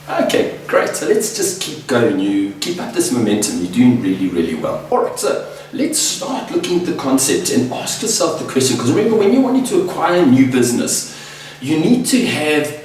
Okay, great. So let's just keep going. You keep up this momentum. You're doing really, really well. All right, so let's start looking at the concept and ask yourself the question, because remember, when you're wanting to acquire a new business, you need to have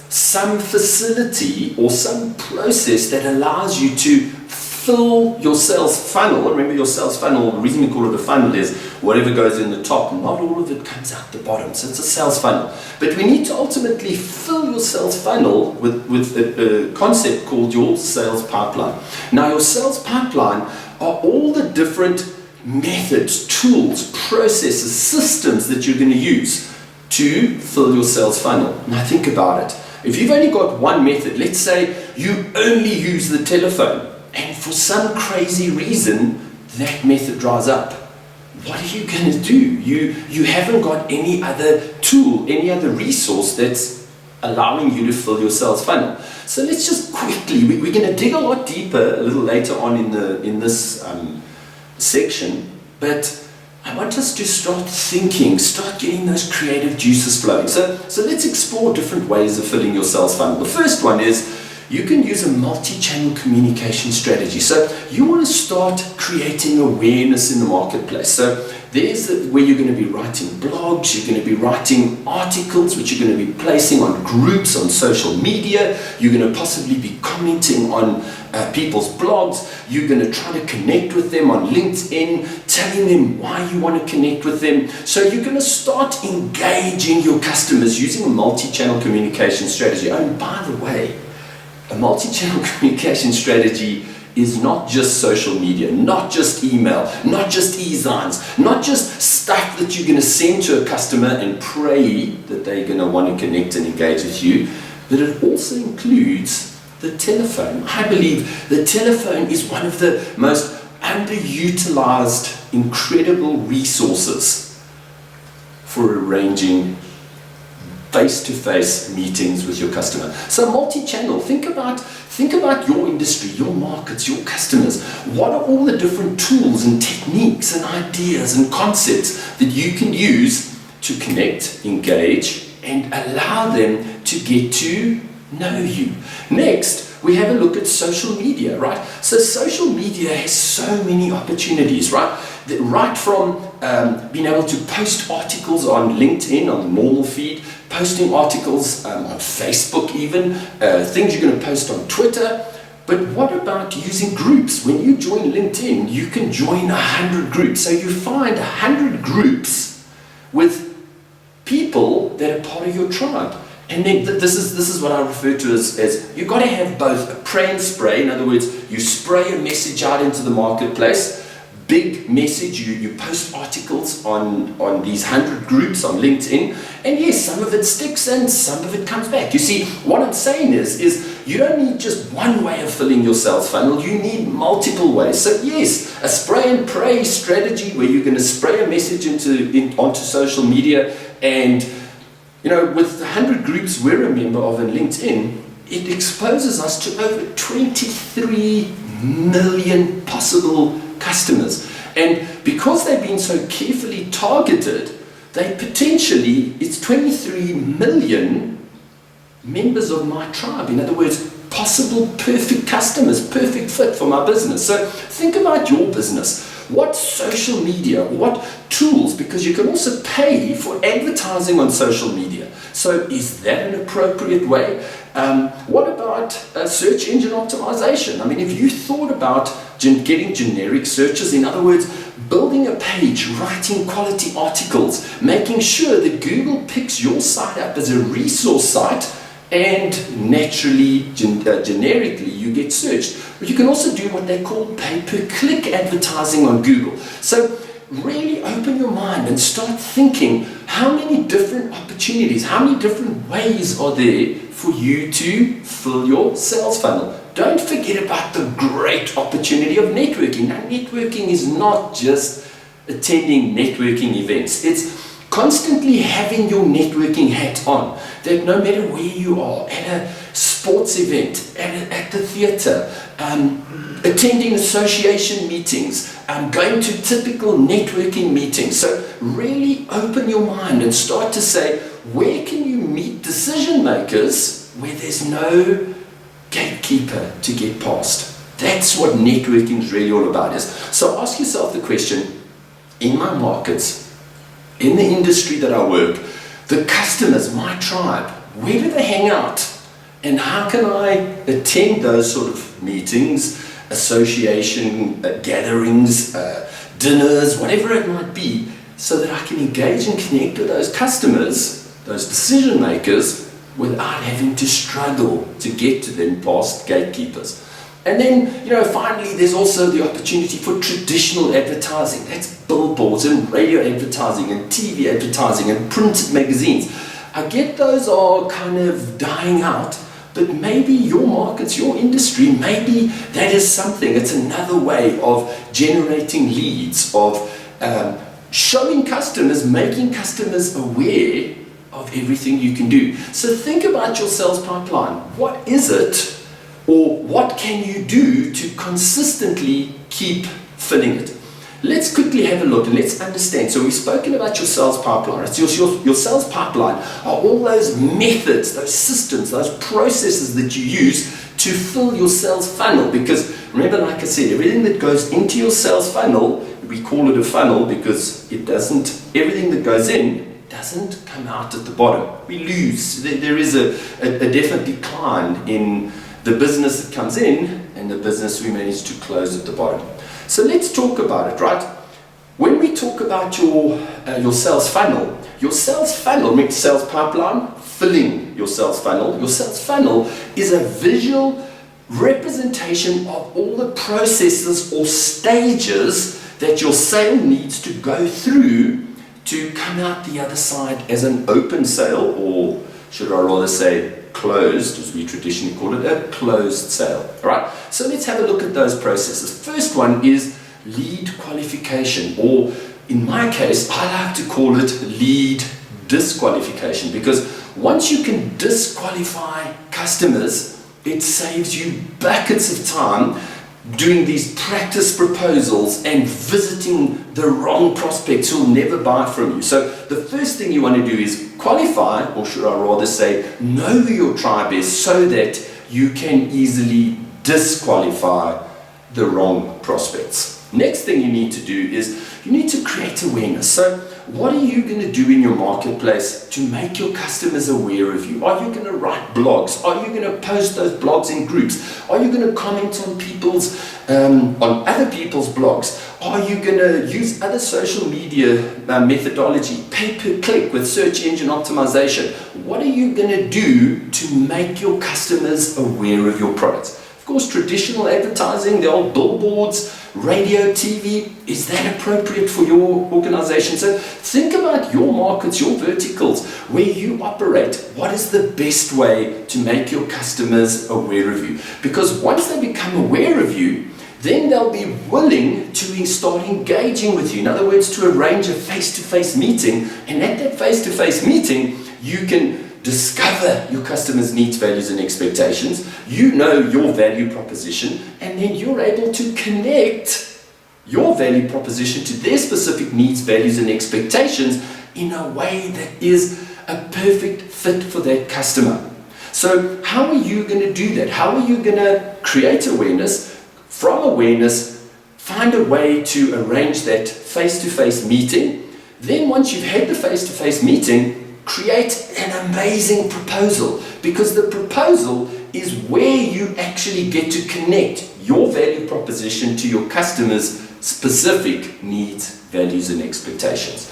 some facility or some process that allows you to fill your sales funnel. Remember, your sales funnel, the reason we call it a funnel is whatever goes in the top, not all of it comes out the bottom. So it's a sales funnel. But we need to ultimately fill your sales funnel with a concept called your sales pipeline. Now, your sales pipeline are all the different methods, tools, processes, systems that you're going to use to fill your sales funnel. Now, think about it. If you've only got one method, let's say you only use the telephone, and for some crazy reason that method dries up, what are you going to do? You haven't got any other tool, any other resource that's allowing you to fill your sales funnel. So let's just quickly, we're going to dig a lot deeper a little later on in this section, but I want us to start thinking, start getting those creative juices flowing. So let's explore different ways of filling your sales funnel. The first one is you can use a multi-channel communication strategy. So you want to start creating awareness in the marketplace. So there's where you're going to be writing blogs, you're going to be writing articles, which you're going to be placing on groups on social media, you're going to possibly be commenting on people's blogs, you're going to try to connect with them on LinkedIn, telling them why you want to connect with them. So you're going to start engaging your customers using a multi-channel communication strategy. Oh, and by the way, a multi-channel communication strategy is not just social media, not just email, not just e-signs, not just stuff that you're going to send to a customer and pray that they're going to want to connect and engage with you, but it also includes the telephone. I believe the telephone is one of the most underutilized, incredible resources for arranging face-to-face meetings with your customer. So multi-channel, think about your industry, your markets, your customers. What are all the different tools and techniques and ideas and concepts that you can use to connect, engage, and allow them to get to know you? Next, we have a look at social media, right? So social media has so many opportunities, right? Right from being able to post articles on LinkedIn, on the normal feed, posting articles on Facebook even, things you're going to post on Twitter. But what about using groups? When you join LinkedIn, you can join 100 groups. So you find 100 groups with people that are part of your tribe. And then this is what I refer to as you've got to have both a pray and spray. In other words, you spray a message out into the marketplace, big message, you post articles on these 100 groups on LinkedIn, and yes, some of it sticks and some of it comes back. You see, what I'm saying is you don't need just one way of filling your sales funnel, you need multiple ways. So yes, a spray and pray strategy where you're going to spray a message onto social media, and with the 100 groups we're a member of in LinkedIn, it exposes us to over 23 million possible customers. And because they've been so carefully targeted, it's 23 million members of my tribe. In other words, possible perfect customers, perfect fit for my business. So think about your business. What social media, what tools, because you can also pay for advertising on social media. So is that an appropriate way? What about search engine optimization? I mean, if you thought about getting generic searches, in other words, building a page, writing quality articles, making sure that Google picks your site up as a resource site, and naturally, generically, you get searched. But you can also do what they call pay-per-click advertising on Google. So really open your mind and start thinking, how many different opportunities, how many different ways are there for you to fill your sales funnel? Don't forget about the great opportunity of networking. Now, networking is not just attending networking events. It's constantly having your networking hat on, that no matter where you are, at a sports event, at the theatre, attending association meetings, going to typical networking meetings. So really open your mind and start to say, where can you meet decision makers where there's no gatekeeper to get past. That's what networking is really all about. So ask yourself the question, in my markets, in the industry that I work, the customers, my tribe, where do they hang out? And how can I attend those sort of meetings, association gatherings, dinners, whatever it might be, so that I can engage and connect with those customers, those decision makers, without having to struggle to get to them past gatekeepers. And then, finally, there's also the opportunity for traditional advertising. That's billboards and radio advertising and TV advertising and printed magazines. I get those are kind of dying out, but maybe your markets, your industry, maybe that is something. It's another way of generating leads, of showing customers, making customers aware of everything you can do. So think about your sales pipeline. What is it, or what can you do to consistently keep filling it? Let's quickly have a look and let's understand. So we've spoken about your sales pipeline. It's your sales pipeline are all those methods, those systems, those processes that you use to fill your sales funnel. Because remember, like I said, everything that goes into your sales funnel, we call it a funnel because everything that goes in doesn't come out at the bottom. We lose. There is a definite decline in the business that comes in and the business we manage to close at the bottom. So let's talk about it, right? When we talk about your sales funnel means sales pipeline, filling your sales funnel. Your sales funnel is a visual representation of all the processes or stages that your sale needs to go through to come out the other side as an open sale, or should I rather say closed, as we traditionally call it, a closed sale. All right? So let's have a look at those processes. First one is lead qualification, or in my case, I like to call it lead disqualification, because once you can disqualify customers, it saves you buckets of time doing these practice proposals and visiting the wrong prospects who'll never buy from you. So the first thing you want to do is qualify, or should I rather say know who your tribe is, so that you can easily disqualify the wrong prospects. Next thing you need to do is you need to create awareness. So what are you going to do in your marketplace to make your customers aware of you? Are you going to write blogs? Are you going to post those blogs in groups? Are you going to comment on other people's blogs? Are you going to use other social media methodology, pay-per-click with search engine optimization? What are you going to do to make your customers aware of your products? Of course, traditional advertising, the old billboards, radio, TV, is that appropriate for your organization? So think about your markets, your verticals, where you operate. What is the best way to make your customers aware of you? Because once they become aware of you, then they'll be willing to start engaging with you. In other words, to arrange a face-to-face meeting. And at that face-to-face meeting, you can discover your customers' needs, values, and expectations. You know your value proposition, and then you're able to connect your value proposition to their specific needs, values, and expectations in a way that is a perfect fit for that customer. So how are you going to do that? How are you going to create awareness? From awareness, find a way to arrange that face-to-face meeting. Then once you've had the face-to-face meeting, create an amazing proposal, because the proposal is where you actually get to connect your value proposition to your customers' specific needs, values, and expectations.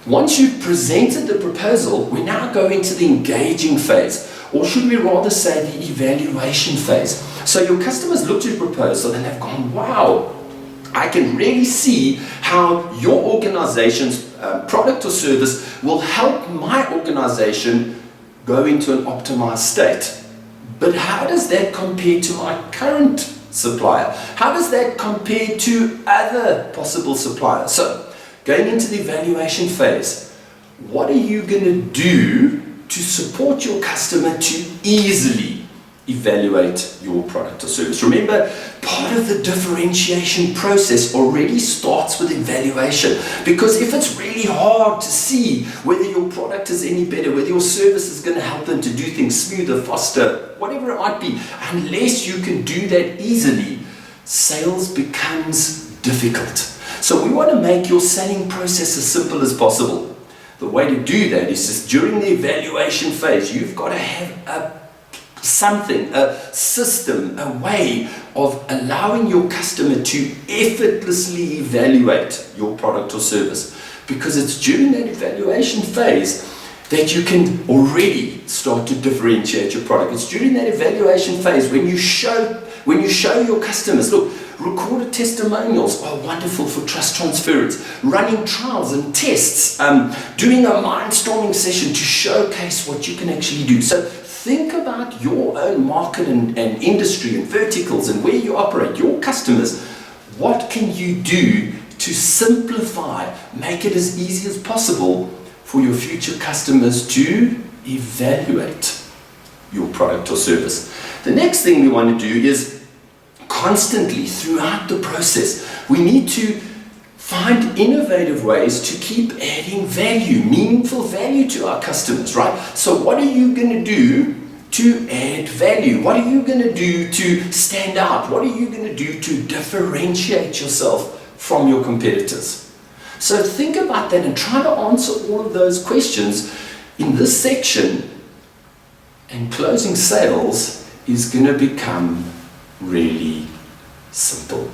Once you've presented the proposal, we now go into the engaging phase, or should we rather say the evaluation phase. So your customers looked at your proposal and they've gone, wow, I can really see how your organization's product or service will help my organization go into an optimized state. But how does that compare to my current supplier? How does that compare to other possible suppliers? So going into the evaluation phase, what are you going to do to support your customer to easily evaluate your product or service. Remember, part of the differentiation process already starts with evaluation, because if it's really hard to see whether your product is any better, whether your service is going to help them to do things smoother, faster, whatever it might be, unless you can do that easily, sales becomes difficult. So we want to make your selling process as simple as possible. The way to do that is just during the evaluation phase, you've got to have a system, a way of allowing your customer to effortlessly evaluate your product or service. Because it's during that evaluation phase that you can already start to differentiate your product. It's during that evaluation phase when you show your customers, look, recorded testimonials are wonderful for trust transference, running trials and tests, doing a mindstorming session to showcase what you can actually do. So think about your own market and industry and verticals and where you operate, your customers. What can you do to simplify, make it as easy as possible for your future customers to evaluate your product or service? The next thing we want to do is constantly throughout the process, we need to find innovative ways to keep adding value, meaningful value to our customers, right? So what are you going to do to add value? What are you going to do to stand out? What are you going to do to differentiate yourself from your competitors? So think about that and try to answer all of those questions in this section, and closing sales is going to become really simple.